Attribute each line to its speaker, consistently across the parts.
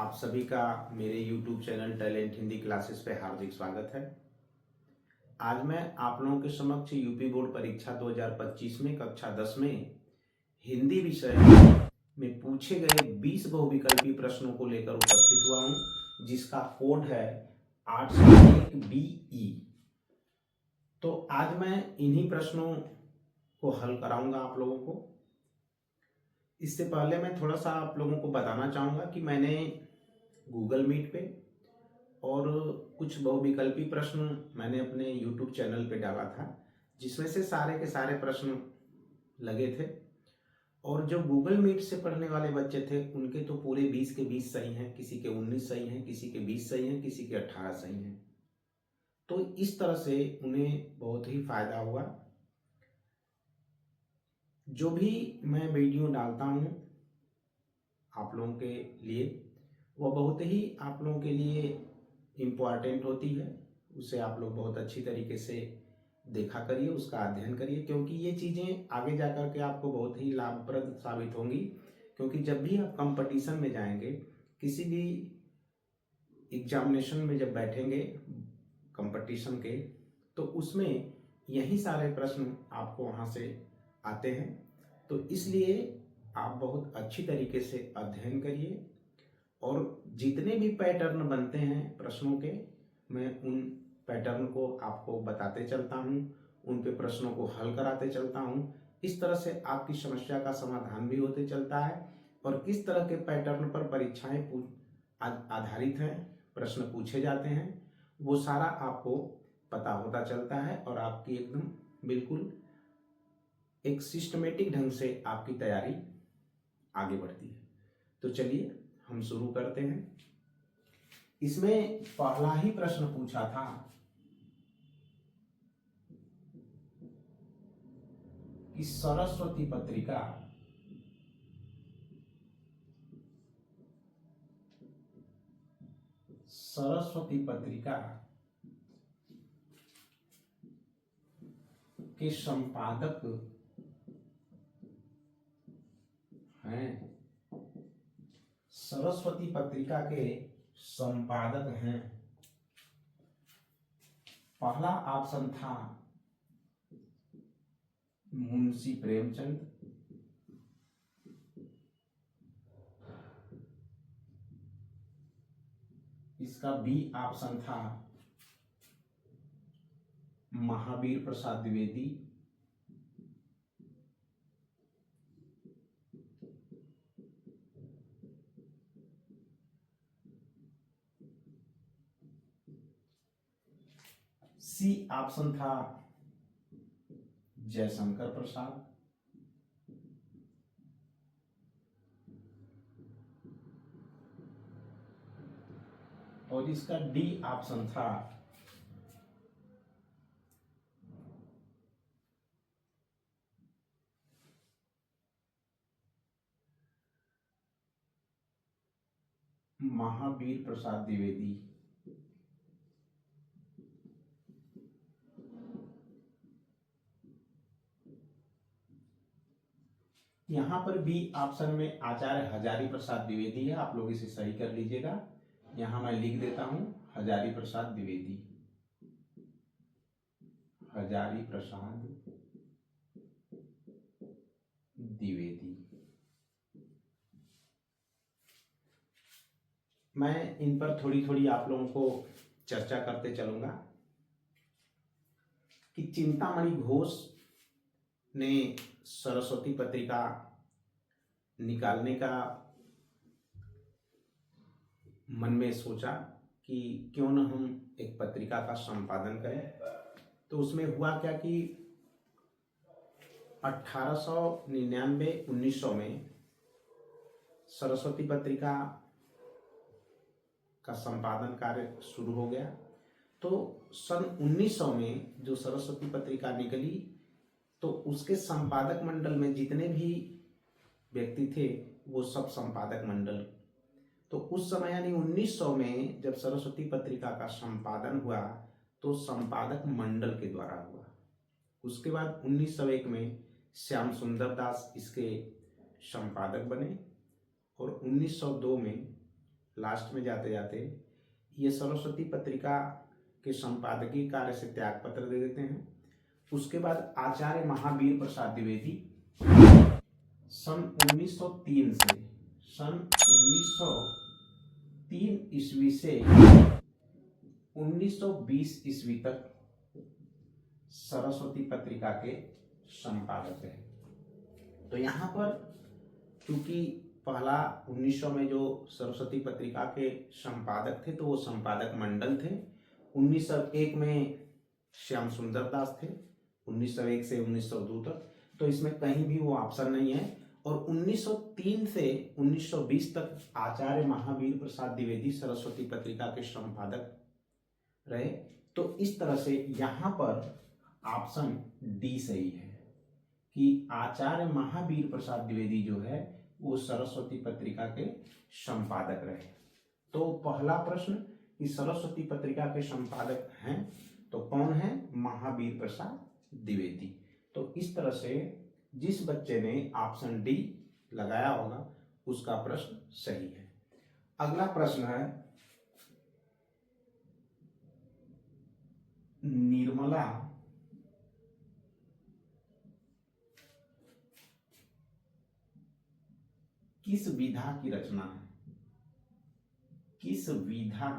Speaker 1: आप सभी का मेरे YouTube channel talent Hindi classes पे हार्दिक स्वागत है। आज मैं आप लोगों के समक्ष यूपी बोर्ड परीक्षा 2025 में कक्षा 10 में हिंदी विषय में पूछे गए 20 बहुविकल्पी प्रश्नों को लेकर उपस्थित हुआ हूं, जिसका कोड है 801BE। तो आज मैं इन्हीं प्रश्नों को हल कराऊंगा आप लोगों को। इससे पहले मैं थोड़ा सा आप लोगों को बताना चाहूँगा कि मैंने गूगल मीट पे और कुछ बहुविकल्पी प्रश्न मैंने अपने YouTube चैनल पे डाला था, जिसमें से सारे के सारे प्रश्न लगे थे। और जो गूगल मीट से पढ़ने वाले बच्चे थे उनके तो पूरे 20 के 20 सही हैं, किसी के 19 सही हैं, किसी के 20 सही हैं, किसी के 18 सही हैं। तो इस तरह से उन्हें बहुत ही फायदा हुआ। जो भी मैं वीडियो डालता हूँ आप लोगों के लिए, वह बहुत ही आप लोगों के लिए इम्पॉर्टेंट होती है। उसे आप लोग बहुत अच्छी तरीके से देखा करिए, उसका अध्ययन करिए, क्योंकि ये चीज़ें आगे जा कर के आपको बहुत ही लाभप्रद साबित होंगी। क्योंकि जब भी आप कंपटीशन में जाएंगे, किसी भी एग्जामिनेशन में जब बैठेंगे कंपटीशन के, तो उसमें यही सारे प्रश्न आपको वहाँ से आते हैं। तो इसलिए आप बहुत अच्छी तरीके से अध्ययन करिए और जितने भी पैटर्न बनते हैं प्रश्नों के, मैं उन पैटर्न को आपको बताते चलता हूँ, उन पे प्रश्नों को हल कराते चलता हूँ। इस तरह से आपकी समस्या का समाधान भी होते चलता है और किस तरह के पैटर्न पर परीक्षाएं आधारित हैं, प्रश्न पूछे जाते हैं, वो सारा आपको पता होता चलता है और आपकी एकदम बिल्कुल एक सिस्टमेटिक ढंग से आपकी तैयारी आगे बढ़ती है। तो चलिए हम शुरू करते हैं। इसमें पहला ही प्रश्न पूछा था कि सरस्वती पत्रिका के संपादक हैं। सरस्वती पत्रिका के संपादक हैं। पहला ऑप्शन था मुंशी प्रेमचंद, इसका बी ऑप्शन था महावीर प्रसाद द्विवेदी, सी ऑप्शन था जयशंकर प्रसाद, और इसका डी ऑप्शन था महावीर प्रसाद द्विवेदी। यहाँ पर बी ऑप्शन में आचार्य हजारी प्रसाद द्विवेदी है, आप लोग इसे सही कर लीजिएगा। यहाँ मैं लिख देता हूं हजारी प्रसाद द्विवेदी, हजारी प्रसाद द्विवेदी। मैं इन पर थोड़ी थोड़ी आप लोगों को चर्चा करते चलूंगा कि चिंतामणि घोष ने सरस्वती पत्रिका निकालने का मन में सोचा कि क्यों न हम एक पत्रिका का संपादन करें। तो उसमें हुआ क्या कि 1899-1900 में सरस्वती पत्रिका का संपादन कार्य शुरू हो गया। तो सन 1900 में जो सरस्वती पत्रिका निकली, तो उसके संपादक मंडल में जितने भी व्यक्ति थे वो सब संपादक मंडल। तो उस समय यानी 1900 में जब सरस्वती पत्रिका का संपादन हुआ तो संपादक मंडल के द्वारा हुआ। उसके बाद 1901 में श्याम सुंदर दास इसके संपादक बने और 1902 में लास्ट में जाते जाते ये सरस्वती पत्रिका के संपादकीय कार्य से त्याग पत्र दे देते हैं। उसके बाद आचार्य महावीर प्रसाद द्विवेदी सन 1903 से सन 1903 ईस्वी से 1920 ईस्वी तक सरस्वती पत्रिका के संपादक रहे। तो यहाँ पर क्योंकि पहला 1900 में जो सरस्वती पत्रिका के संपादक थे तो वो संपादक मंडल थे। 1901 में श्याम सुंदर दास थे, 1901 से 1902 तक। तो इसमें कहीं भी वो ऑप्शन नहीं है। और 1903 से 1920 तक आचार्य महावीर प्रसाद द्विवेदी सरस्वती पत्रिका के संपादक रहे। तो इस तरह से यहाँ पर ऑप्शन डी सही है कि आचार्य महावीर प्रसाद द्विवेदी जो है वो सरस्वती पत्रिका के संपादक रहे। तो पहला प्रश्न कि सरस्वती पत्रिका के संपादक हैं तो कौन है? महावीर प्रसाद द्विवेदी। तो इस तरह से जिस बच्चे ने ऑप्शन डी लगाया होगा उसका प्रश्न सही है। अगला प्रश्न है निर्मला किस विधा की रचना है? किस विधा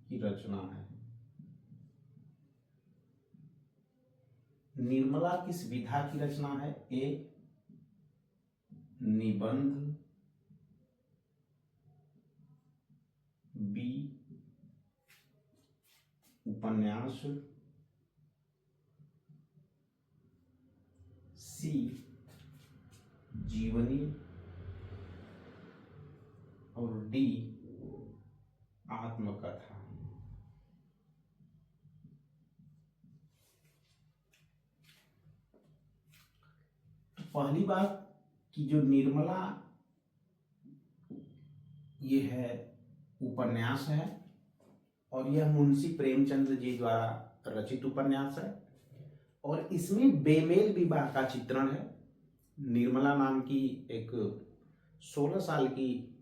Speaker 1: की रचना है? निर्मला किस विधा की रचना है? ए निबंध, बी उपन्यास, सी जीवनी और डी आत्मकथा। तो पहली बात कि जो निर्मला ये है उपन्यास है और यह मुंशी प्रेमचंद्र जी द्वारा रचित उपन्यास है और इसमें बेमेल विवाह का चित्रण है। निर्मला नाम की एक 16 साल की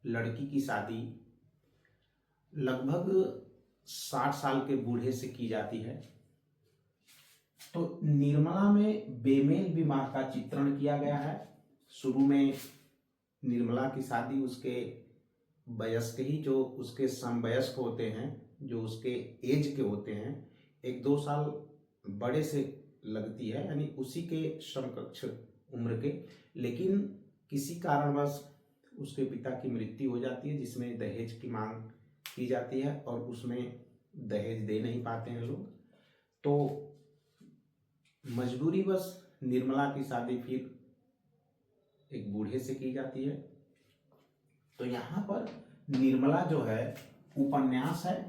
Speaker 1: लड़की की शादी लगभग 60 साल के बूढ़े से की जाती है। तो निर्मला में बेमेल विवाह का चित्रण किया गया है। शुरू में निर्मला की शादी उसके वयस्क ही जो उसके समवयस्क होते हैं, जो उसके एज के होते हैं, 1-2 साल बड़े से लगती है, यानी उसी के समकक्ष उम्र के। लेकिन किसी कारणवश उसके पिता की मृत्यु हो जाती है जिसमें दहेज की मांग की जाती है और उसमें दहेज दे नहीं पाते हैं लोग। तो मजबूरीवश निर्मला की शादी फिर एक बूढ़े से की जाती है। तो यहाँ पर निर्मला जो है उपन्यास है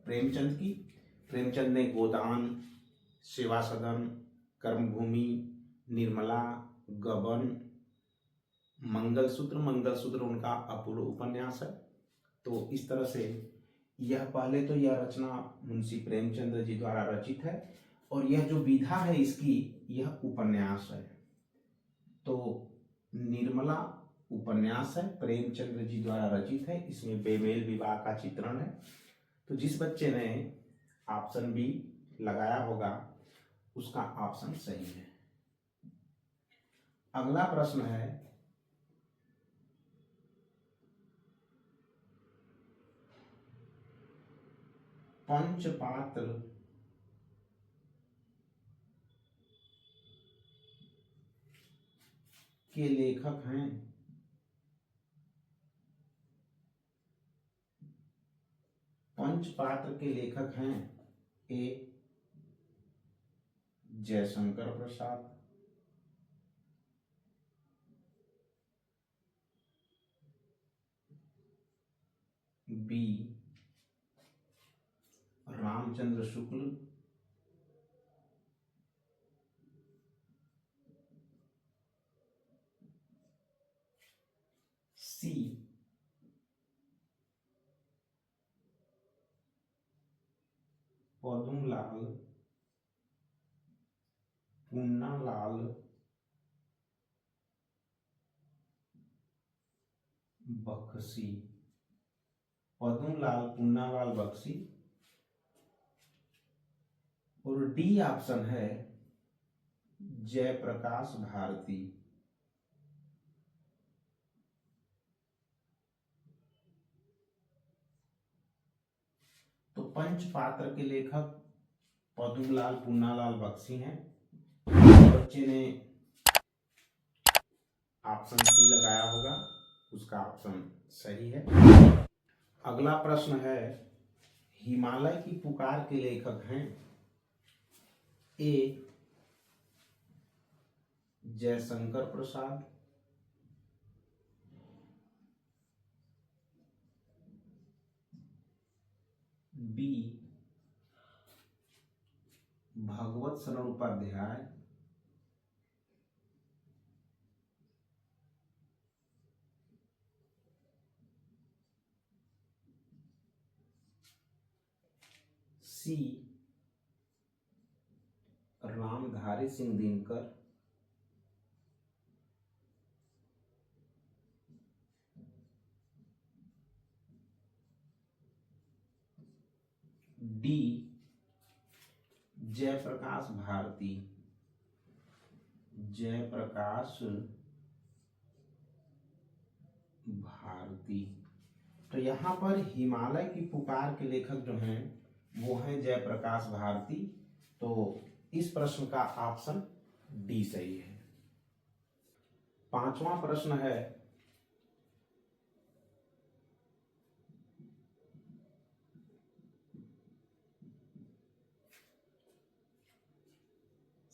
Speaker 1: प्रेमचंद की। प्रेमचंद ने गोदान, सेवा सदन, कर्मभूमि, निर्मला, गबन, मंगलसूत्र उनका अपूर्व उपन्यास है। तो इस तरह से यह पहले तो यह रचना मुंशी प्रेमचंद्र जी द्वारा रचित है और यह जो विधा है इसकी यह उपन्यास है। तो निर्मला उपन्यास है, प्रेमचंद्र जी द्वारा रचित है, इसमें बेमेल विवाह का चित्रण है। तो जिस बच्चे ने ऑप्शन बी लगाया होगा उसका ऑप्शन सही है। अगला प्रश्न है पंचपात्र के लेखक हैं? पंचपात्र के लेखक हैं ए जयशंकर प्रसाद, बी रामचंद्र शुक्ल, सी पदुमलाल पून्नालाल बख्शी, पद्मलाल पुन्नालाल बख्शी। और डी ऑप्शन है जयप्रकाश भारती। तो पंचपात्र के लेखक पद्मलाल पुन्नालाल बख्शी हैं। बच्चे ने ऑप्शन सी लगाया होगा, उसका ऑप्शन सही है। अगला प्रश्न है, हिमालय की पुकार के लेखक हैं ए जयशंकर प्रसाद, बी भगवत शरण उपाध्याय, सी रामधारी सिंह दिनकर, डी जयप्रकाश भारती। जयप्रकाश भारती। तो यहाँ पर हिमालय की पुकार के लेखक जो हैं वो हैं जयप्रकाश भारती। तो इस प्रश्न का ऑप्शन डी सही है। पांचवा प्रश्न है,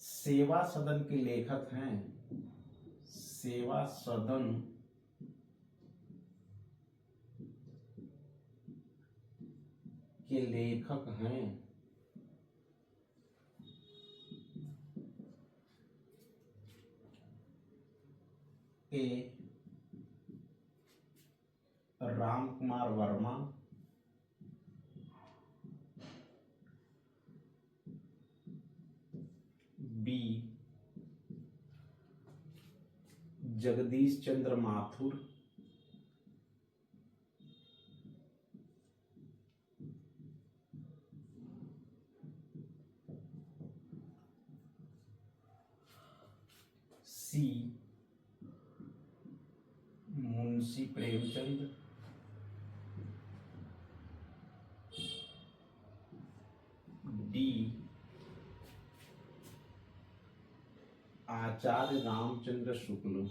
Speaker 1: सेवा सदन के लेखक हैं, सेवा सदन के लेखक हैं ए राम कुमार वर्मा, बी जगदीश चंद्र माथुर, सी मुंशी प्रेमचंद, डी आचार्य रामचंद्र शुक्ल।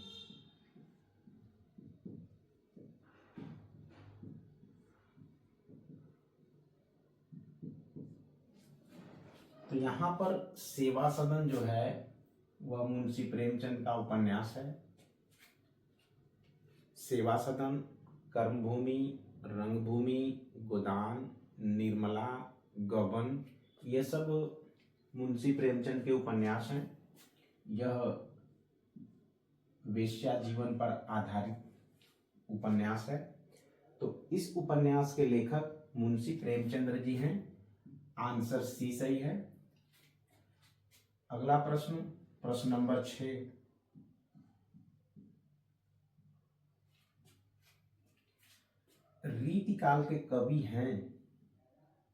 Speaker 1: तो यहाँ पर सेवा सदन जो है वह मुंशी प्रेमचंद का उपन्यास है। सेवा सदन, कर्मभूमि, रंगभूमि, गोदान, निर्मला, गबन, ये सब मुंशी प्रेमचंद के उपन्यास हैं। यह वेश्या जीवन पर आधारित उपन्यास है। तो इस उपन्यास के लेखक मुंशी प्रेमचंद्र जी हैं। आंसर सी सही है। अगला प्रश्न, प्रश्न नंबर 6, रीतिकाल के कवि हैं,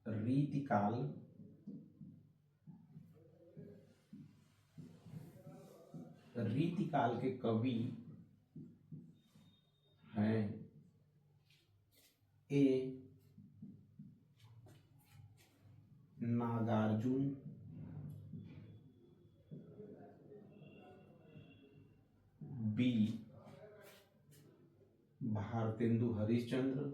Speaker 1: रीतिकाल के कवि हैं ए नागार्जुन, बी भारतेंदु हरिश्चंद्र,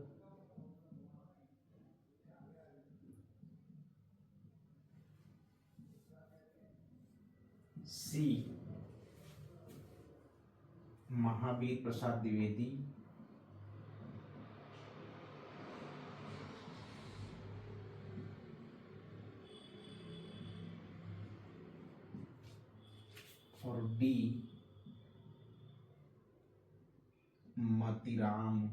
Speaker 1: सी महावीर प्रसाद द्विवेदी, और डी मतीराम।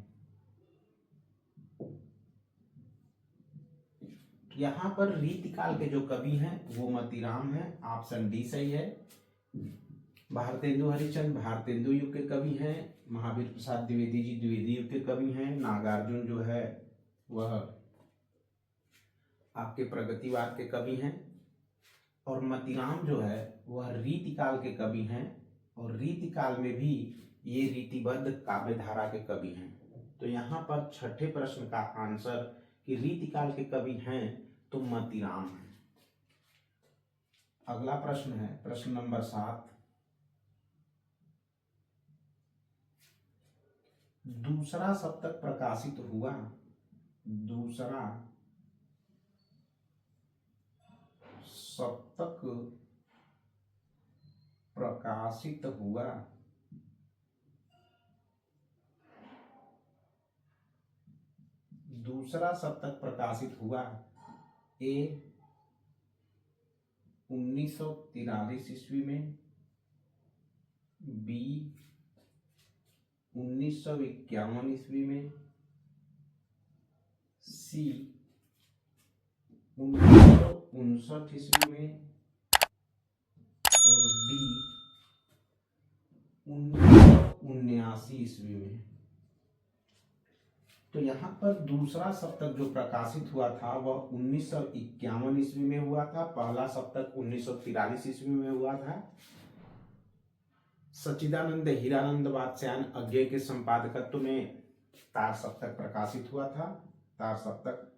Speaker 1: यहाँ पर रीतिकाल के जो कवि हैं वो मतीराम हैं। ऑप्शन डी सही है। भारतेंदु हरिश्चंद्र भारतेंदु युग के कवि हैं। महावीर प्रसाद द्विवेदी जी द्विवेदी युग के कवि हैं। नागार्जुन जो है वह आपके प्रगतिवाद के कवि हैं। और मतीराम जो है वह रीतिकाल के कवि हैं, और रीतिकाल में भी ये रीतिबद्ध काव्य धारा के कवि हैं। तो यहाँ पर छठे प्रश्न का आंसर कि रीतिकाल के कवि हैं तो मतीराम है। अगला प्रश्न है प्रश्न नंबर 7। दूसरा सप्तक प्रकाशित हुआ। दूसरा सप्तक प्रकाशित हुआ दूसरा सप्तक प्रकाशित हुआ ए 1943 ईस्वी में, बी 1951 ईस्वी में, सी 1959 ईस्वी में, और डी 1979 ईस्वी में। तो यहाँ पर दूसरा सप्तक जो प्रकाशित हुआ था वह 1951 ईस्वी में हुआ था। पहला सप्तक 1943 ईस्वी में हुआ था। सच्चिदानंद हीरानंद वात्स्यायन अज्ञेय के संपादकत्व में तार सप्तक प्रकाशित हुआ था। तार सप्तक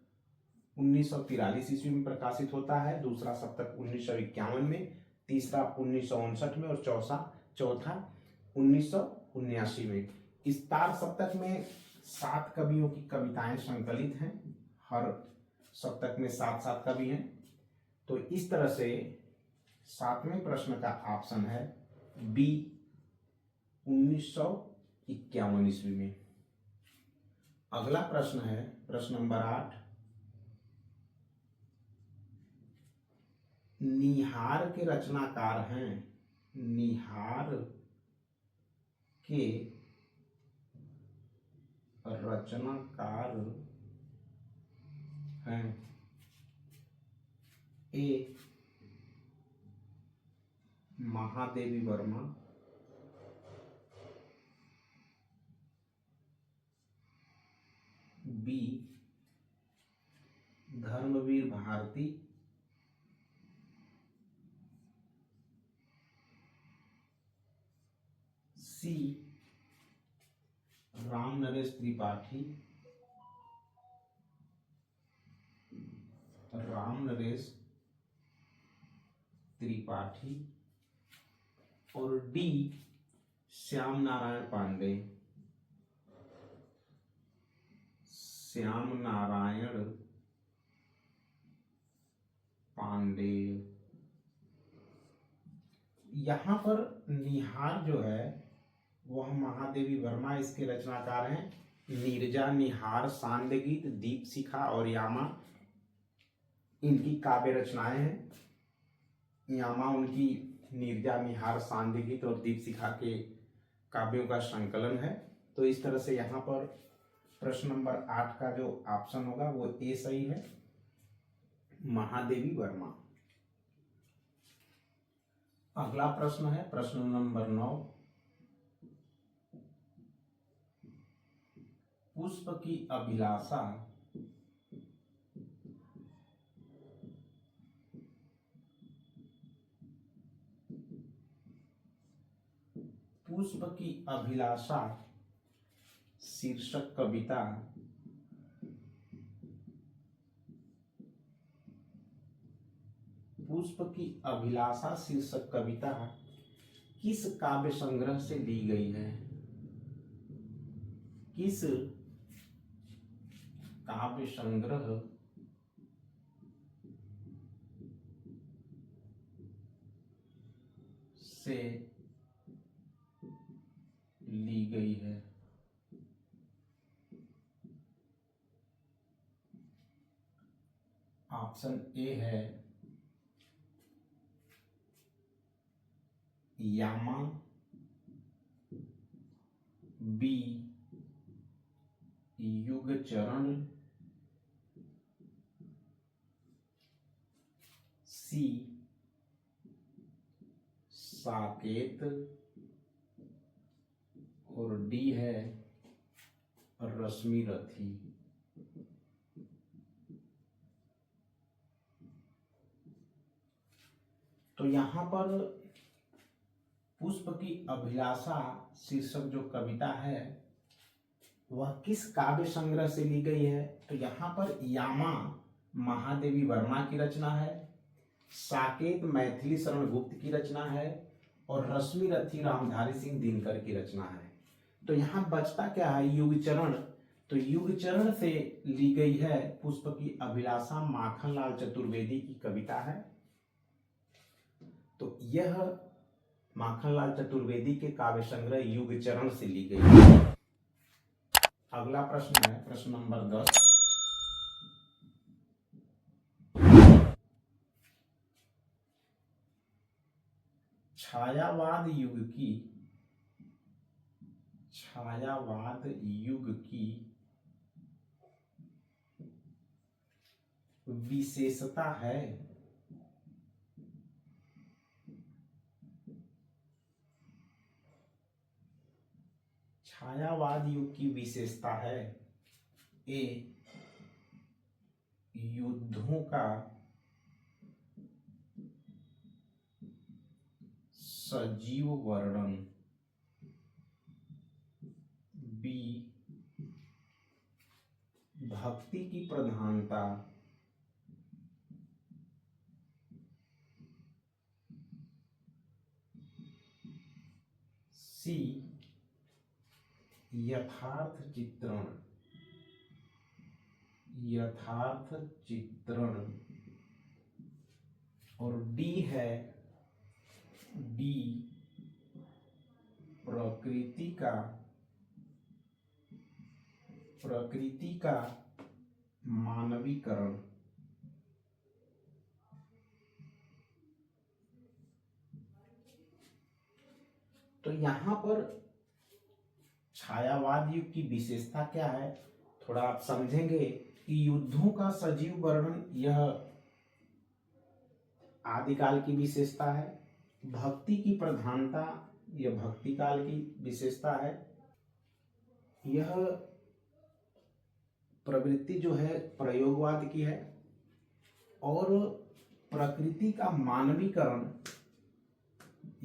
Speaker 1: 1943 ईस्वी में प्रकाशित होता है, दूसरा सप्तक 1951 में, तीसरा 1959 में, और चौथा 1979 में। इस तार सप्तक में 7 कवियों की कविताएं संकलित हैं। हर सप्तक में 7 कवि हैं। तो इस तरह से 7वें प्रश्न का ऑप्शन है बी 1951 ईस्वी में। अगला प्रश्न है प्रश्न नंबर 8। निहार के रचनाकार हैं। निहार के रचनाकार हैं ए महादेवी वर्मा, बी धर्मवीर भारती, सी राम नरेश त्रिपाठी, और डी श्याम नारायण पांडे। यहाँ पर निहार जो है वह महादेवी वर्मा इसके रचनाकार हैं। नीरजा, निहार, सांदगीत, दीपशिखा और यामा इनकी काव्य रचनाएं हैं। यामा उनकी नीरजा, निहार, सांदगीत और दीपशिखा के काव्यों का संकलन है। तो इस तरह से यहाँ पर प्रश्न नंबर 8 का जो ऑप्शन होगा वो ए सही है, महादेवी वर्मा। अगला प्रश्न है प्रश्न नंबर 9। पुष्प की अभिलाषा शीर्षक कविता पुष्प की अभिलाषा शीर्षक कविता किस काव्य संग्रह से ली गई है? किस काव्य संग्रह से ली गई है? ऑप्शन ए है यामा, बी युगचरण, सी साकेत और डी है रश्मि रथी। तो यहां पर पुष्प की अभिलाषा शीर्षक जो कविता है वह किस काव्य संग्रह से ली गई है? तो यहाँ पर यामा महादेवी वर्मा की रचना है, साकेत मैथिली शरण गुप्त की रचना है और रश्मि रथी रामधारी सिंह दिनकर की रचना है। तो यहाँ बचता क्या है? युगचरण। तो युगचरण से ली गई है पुष्प की अभिलाषा माखनलाल चतुर्वेदी की कविता है। तो यह माखनलाल चतुर्वेदी के काव्य संग्रह युगचरण से ली गई है। अगला प्रश्न है प्रश्न नंबर 10। छायावाद युग की विशेषता है। छायावाद युग की विशेषता है ए युद्धों का सजीव वर्णन, बी भक्ति की प्रधानता, सी यथार्थ चित्रण और डी है प्रकृति का मानवीकरण। तो यहां पर छायावाद युग की विशेषता क्या है, थोड़ा आप समझेंगे कि युद्धों का सजीव वर्णन यह आदिकाल की विशेषता है, भक्ति की प्रधानता यह भक्ति काल की विशेषता है, यह प्रवृत्ति जो है प्रयोगवाद की है और प्रकृति का मानवीकरण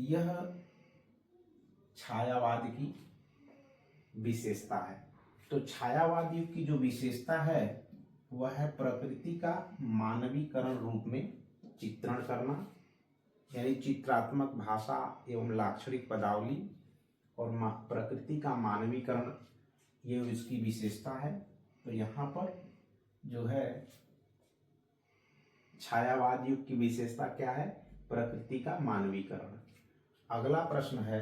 Speaker 1: यह छायावाद की विशेषता है। तो छायावाद युग की जो विशेषता है वह है प्रकृति का मानवीकरण रूप में चित्रण करना, यानी चित्रात्मक भाषा एवं लाक्षणिक पदावली और प्रकृति का मानवीकरण ये इसकी विशेषता है। तो यहाँ पर जो है छायावाद युग की विशेषता क्या है? प्रकृति का मानवीकरण। अगला प्रश्न है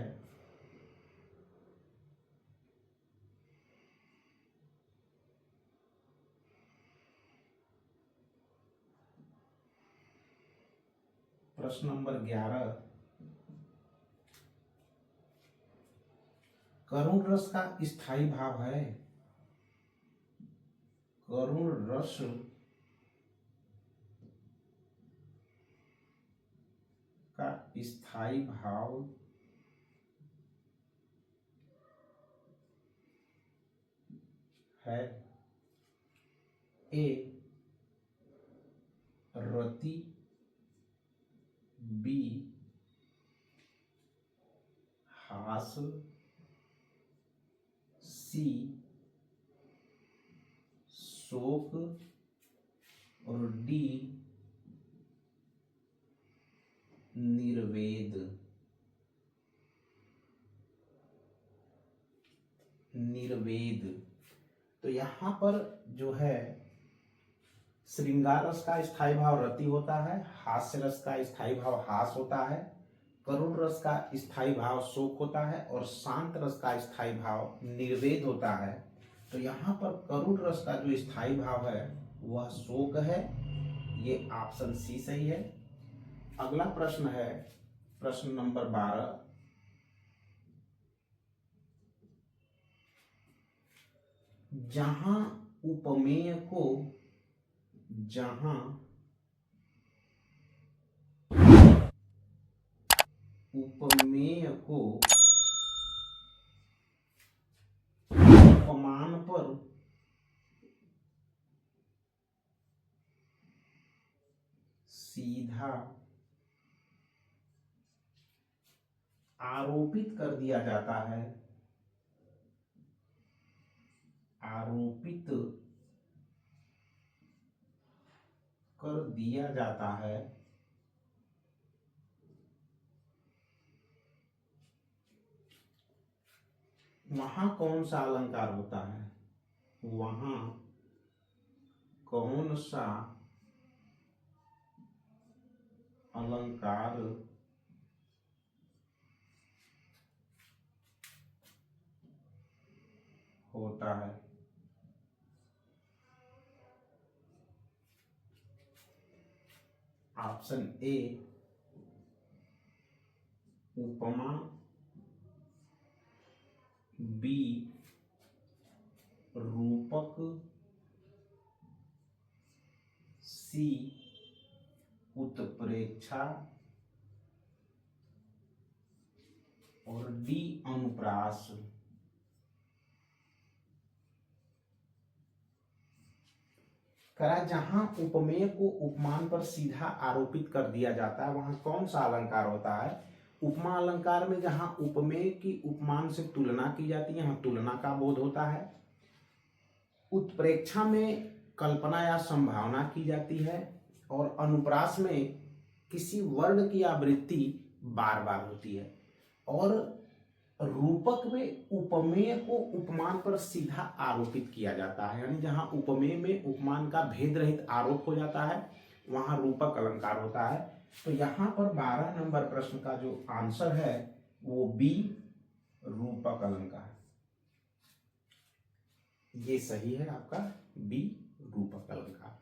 Speaker 1: प्रश्न नंबर 11। करुण रस का स्थायी भाव है। करुण रस का स्थायी भाव है ए रति, बी हास, सी शोक और डी निर्वेद। तो यहां पर जो है श्रृंगार रस का स्थायी भाव रति होता है, हास्य रस का स्थायी भाव हास होता है, करुण रस का स्थायी भाव शोक होता है और शांत रस का स्थायी भाव निर्वेद होता है। तो यहाँ पर करुण रस का जो स्थायी भाव है वह शोक है, ये ऑप्शन सी सही है। अगला प्रश्न है प्रश्न नंबर 12। जहां उपमेय उपमेय को उपमान पर सीधा आरोपित कर दिया जाता है, आरोपित कर दिया जाता है, वहां कौन सा अलंकार होता है, वहां कौन सा अलंकार होता है। ऑप्शन ए उपमा, बी रूपक, सी उत्प्रेक्षा और डी अनुप्रास। करा जहां उपमेय को उपमान पर सीधा आरोपित कर दिया जाता है वहां कौन सा अलंकार होता है। उपमा अलंकार में जहां उपमेय की उपमान से तुलना की जाती है, यहाँ तुलना का बोध होता है। उत्प्रेक्षा में कल्पना या संभावना की जाती है और अनुप्रास में किसी वर्ण की आवृत्ति बार बार होती है। और रूपक में उपमेय को उपमान पर सीधा आरोपित किया जाता है, यानी जहां उपमेय में उपमान का भेद रहित आरोप हो जाता है वहां रूपक अलंकार होता है। तो यहां पर 12 नंबर प्रश्न का जो आंसर है वो बी रूपक अलंकार, ये सही है आपका बी रूपक अलंकार।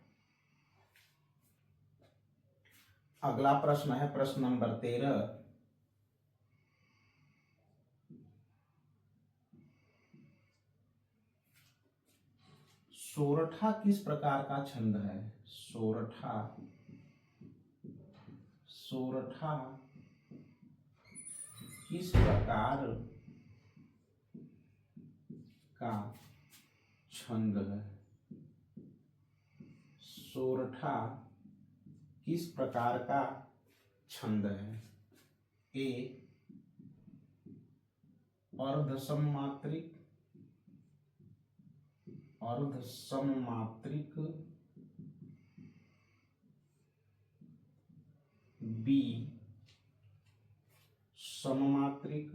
Speaker 1: अगला प्रश्न है प्रश्न नंबर 13। सोरठा किस प्रकार का छंद है। सोरठा सोरठा किस प्रकार का छंद है। सोरठा किस प्रकार का छंद है। ए अर्धसममात्रिक, अर्धसममात्रिक, बी सममात्रिक,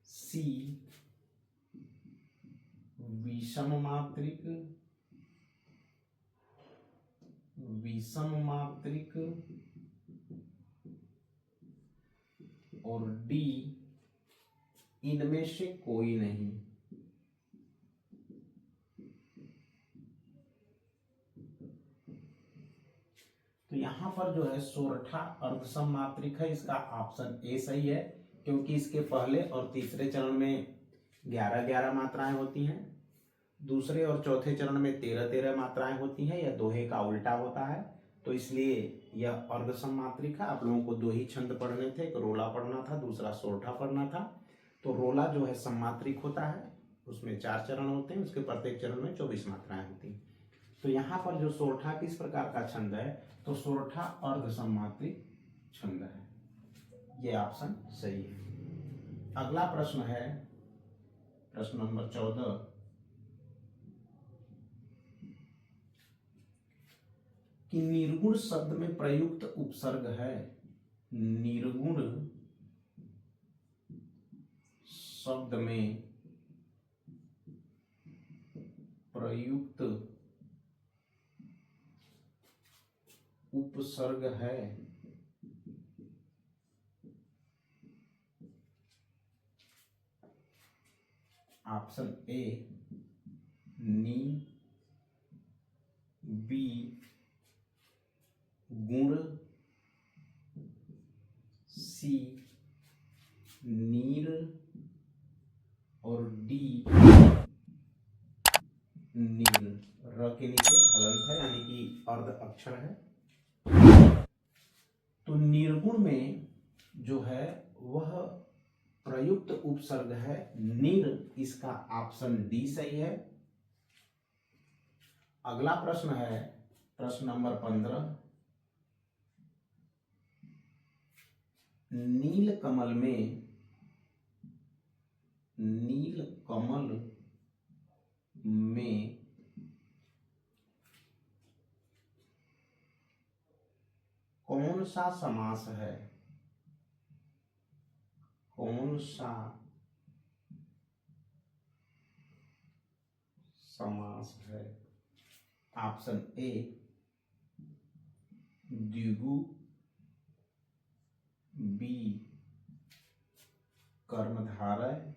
Speaker 1: सी विषममात्रिक, विषममात्रिक और डी इनमें से कोई नहीं। तो यहां पर जो है सोरठा अर्धसममात्रिक है, इसका ऑप्शन ए सही है, क्योंकि इसके पहले और तीसरे चरण में 11-11 मात्राएं होती हैं, दूसरे और चौथे चरण में 13-13 मात्राएं होती हैं, यह दोहे का उल्टा होता है। तो इसलिए यह अर्धसममात्रिक है। आप लोगों को दो ही छंद पढ़ने थे, एक रोला पढ़ना था, दूसरा सोरठा पढ़ना था। तो रोला जो है सममात्रिक होता है, उसमें 4 चरण होते हैं, उसके प्रत्येक चरण में 24 मात्राएं होती हैं। तो यहाँ पर जो सोरठा किस प्रकार का छंद है, तो सोरठा अर्धसममात्रिक छंद है, ये ऑप्शन सही है। अगला प्रश्न है प्रश्न नंबर 14। कि निर्गुण शब्द में प्रयुक्त उपसर्ग है। निर्गुण शब्द में प्रयुक्त उपसर्ग है। ऑप्शन ए नी, बी गुण, सी नीर और डी नीर। र के नीचे हलंत है, यानी कि अर्ध अक्षर है। तो निर्गुण में जो है वह प्रयुक्त उपसर्ग है निर, इसका ऑप्शन डी सही है। अगला प्रश्न है प्रश्न नंबर 15। नील कमल में कौन सा समास है? कौन सा समास है? ऑप्शन ए द्विगु, बी कर्मधारय,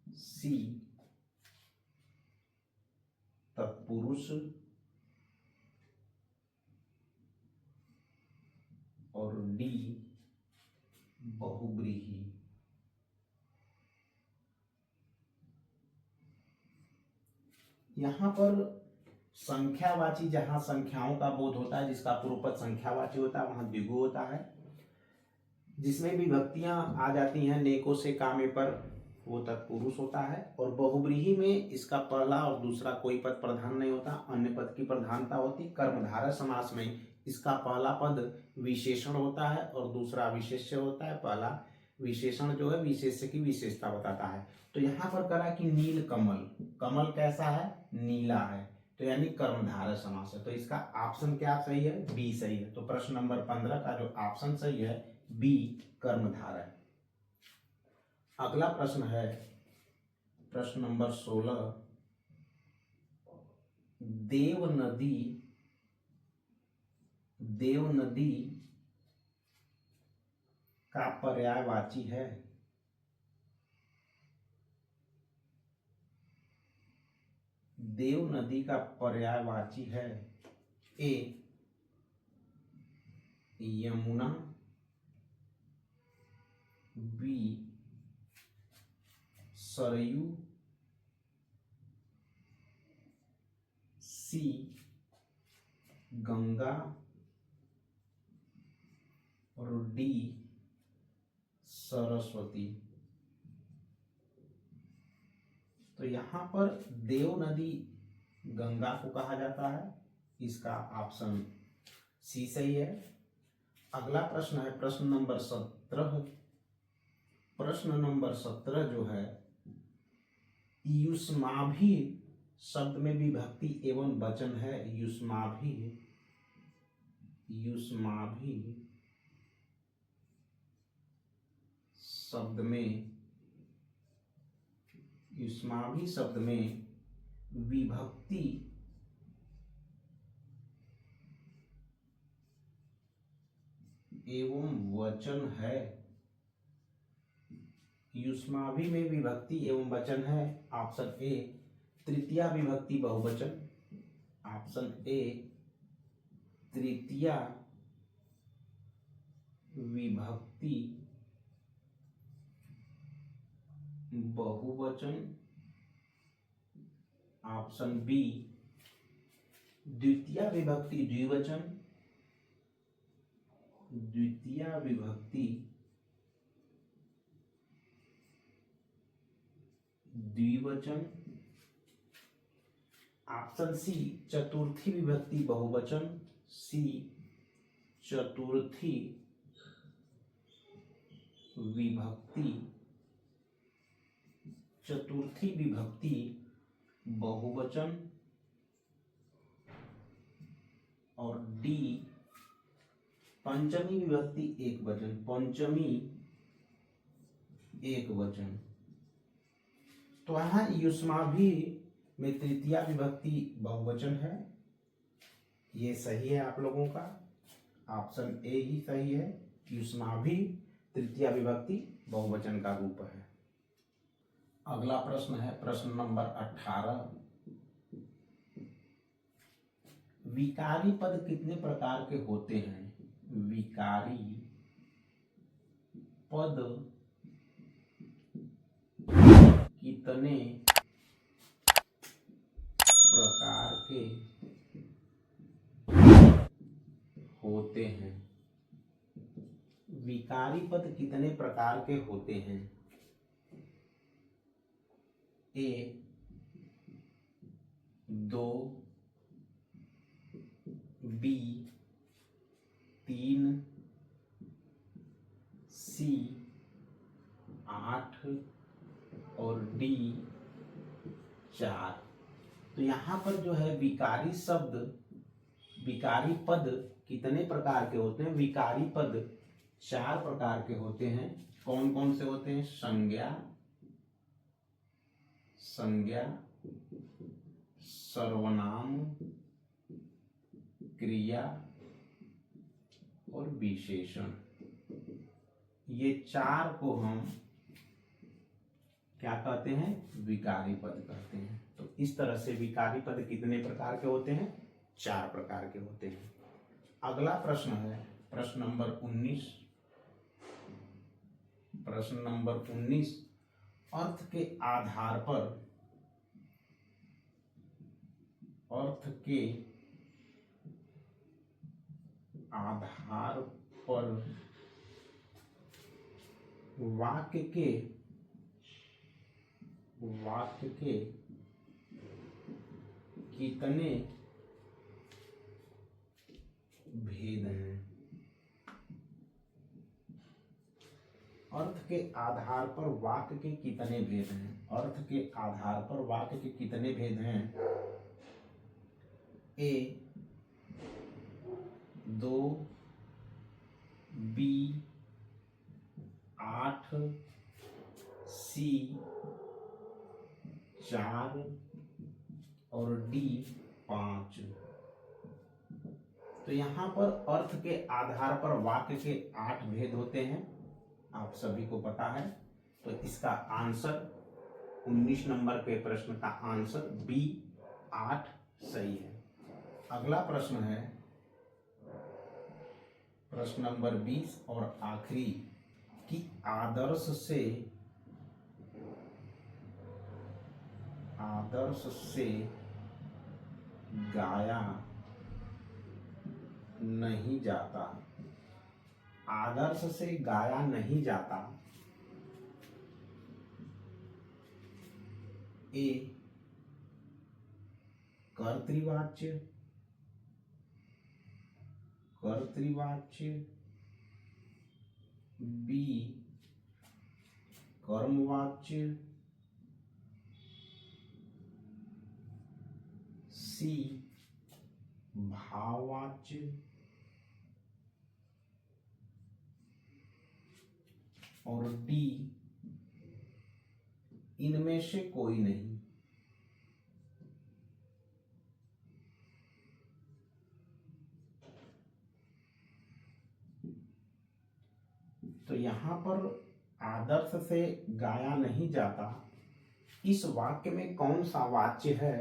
Speaker 1: सी तत्पुरुष और डी बहुव्रीहि। यहां पर संख्यावाची, जहां संख्याओं का बोध होता है, जिसका पूर्व पद संख्यावाची होता है, वहां द्विगु होता है। जिसमें विभक्तियां आ जाती हैं नेको से कामे पर, वो तत्पुरुष होता है। और बहुव्रीहि में इसका पहला और दूसरा कोई पद प्रधान नहीं होता, अन्य पद की प्रधानता होती। कर्मधारय समास में इसका पहला पद विशेषण होता है और दूसरा विशेष्य होता है। पहला विशेषण जो है विशेष्य की विशेषता बताता है। तो यहाँ पर करा कि नील कमल, कमल कैसा है? नीला है, तो यानी कर्मधारय समास है। तो इसका ऑप्शन क्या सही है? बी सही है। तो प्रश्न नंबर 15 का जो ऑप्शन सही है बी कर्मधारय। अगला प्रश्न है प्रश्न नंबर 16। देव नदी का पर्यायवाची है। देव नदी का पर्यायवाची है ए यमुना, बी सरयू, सी गंगा और डी सरस्वती। तो यहां पर देव नदी गंगा को कहा जाता है, इसका ऑप्शन सी सही है। अगला प्रश्न है प्रश्न नंबर 17। प्रश्न नंबर 17 जो है युष्माभि शब्द में विभक्ति एवं वचन है। युष्माभि शब्द में विभक्ति एवं वचन है। युष्माभि में विभक्ति एवं वचन है। ऑप्शन ए तृतीया विभक्ति बहुवचन। ऑप्शन ए तृतीया विभक्ति बहुवचन। ऑप्शन बी द्वितीया विभक्ति द्विवचन। द्वितीया विभक्ति द्विवचन। ऑप्शन सी चतुर्थी विभक्ति बहुवचन। सी चतुर्थी विभक्ति बहुवचन। और डी पंचमी विभक्ति एक वचन। पंचमी एक वचन। तो यहां युष्माभि में तृतीया विभक्ति बहुवचन है, ये सही है आप लोगों का। ऑप्शन ए ही सही है, युष्माभि तृतीया विभक्ति बहुवचन का रूप है। अगला प्रश्न है प्रश्न नंबर 18। विकारी पद कितने प्रकार के होते हैं? विकारी पद कितने प्रकार के होते हैं। विकारी पद कितने प्रकार के होते हैं। ए 2, बी 3, सी 8 और डी 4। तो यहाँ पर जो है विकारी शब्द, विकारी पद कितने प्रकार के होते हैं। विकारी पद 4 प्रकार के होते हैं। कौन कौन से होते हैं। संज्ञा, संज्ञा, सर्वनाम, क्रिया और विशेषण। ये 4 को हम क्या कहते हैं। विकारी पद कहते हैं। तो इस तरह से विकारी पद कितने प्रकार के होते हैं। 4 प्रकार के होते हैं। अगला प्रश्न है प्रश्न नंबर 19। प्रश्न नंबर 19, अर्थ के आधार पर, अर्थ के आधार पर वाक्य के कितने भेद हैं। अर्थ के आधार पर वाक्य के कितने भेद हैं। अर्थ के आधार पर वाक्य के कितने भेद हैं। ए 2, बी 8, सी 4 और डी 5। तो यहाँ पर अर्थ के आधार पर वाक्य के 8 भेद होते हैं, आप सभी को पता है। तो इसका आंसर 19 नंबर के प्रश्न का आंसर बी 8 सही है। अगला प्रश्न है प्रश्न नंबर 20 और आखिरी, कि आदर्श से गाया नहीं जाता। आदर्श से गाया नहीं जाता। ए कर्तृवाच्य, बी कर्मवाच्य, सी भाववाच्य और डी इनमें से कोई नहीं। तो यहां पर आदर्श से गाया नहीं जाता, इस वाक्य में कौन सा वाच्य है।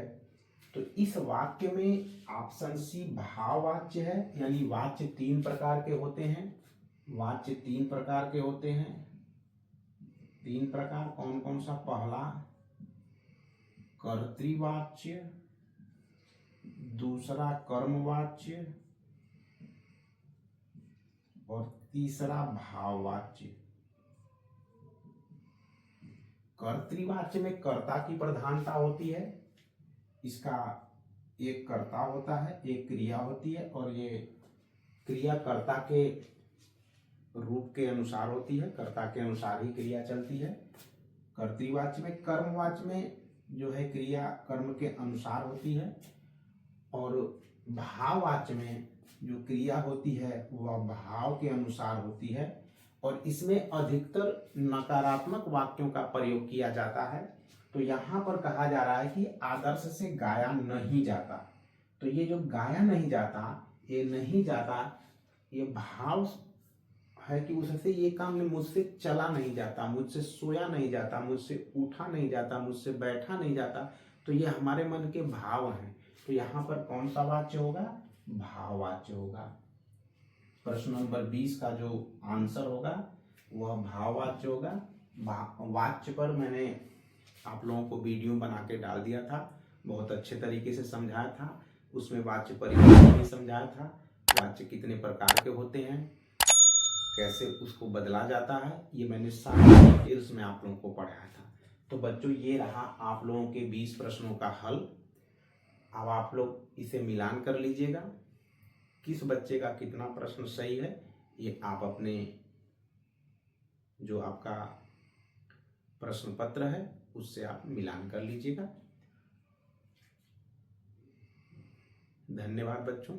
Speaker 1: तो इस वाक्य में ऑप्शन सी भाववाच्य है, यानी वाच्य 3 प्रकार के होते हैं। वाच्य 3 प्रकार के होते हैं। 3 प्रकार कौन कौन सा। पहला कर्तृवाच्य, दूसरा कर्मवाच्य और तीसरा भाववाच्य। कर्तृवाच्य में कर्ता की प्रधानता होती है। इसका एक कर्ता होता है, एक क्रिया होती है और ये क्रिया कर्ता के रूप के अनुसार होती है। कर्ता के अनुसार ही क्रिया चलती है। कर्तृवाच्य में, कर्मवाच्य में जो है क्रिया कर्म के अनुसार होती है और भाववाच्य में जो क्रिया होती है वह भाव के अनुसार होती है और इसमें अधिकतर नकारात्मक वाक्यों का प्रयोग किया जाता है। तो यहाँ पर कहा जा रहा है कि आदर्श से गाया नहीं जाता। तो ये जो गाया नहीं जाता, ये नहीं जाता, ये भाव है कि उससे ये काम मुझसे चला नहीं जाता, मुझसे सोया नहीं जाता, मुझसे उठा नहीं जाता, मुझसे बैठा नहीं जाता। तो ये हमारे मन के भाव हैं। तो यहाँ पर कौन सा वाच्य होगा। भाववाच्य होगा। प्रश्न नंबर 20 का जो आंसर होगा वह भाववाच्य होगा। वाच्य पर मैंने आप लोगों को वीडियो बना के डाल दिया था, बहुत अच्छे तरीके से समझाया था। उसमें वाच्य परिभाषा भी समझाया था, वाच्य कितने प्रकार के होते हैं, कैसे उसको बदला जाता है, ये मैंने सारी डिटेल्स में आप लोगों को पढ़ाया था। तो बच्चों, ये रहा आप लोगों के 20 प्रश्नों का हल। अब आप लोग इसे मिलान कर लीजिएगा, किस बच्चे का कितना प्रश्न सही है ये आप अपने जो आपका प्रश्न पत्र है उससे आप मिलान कर लीजिएगा। धन्यवाद बच्चों।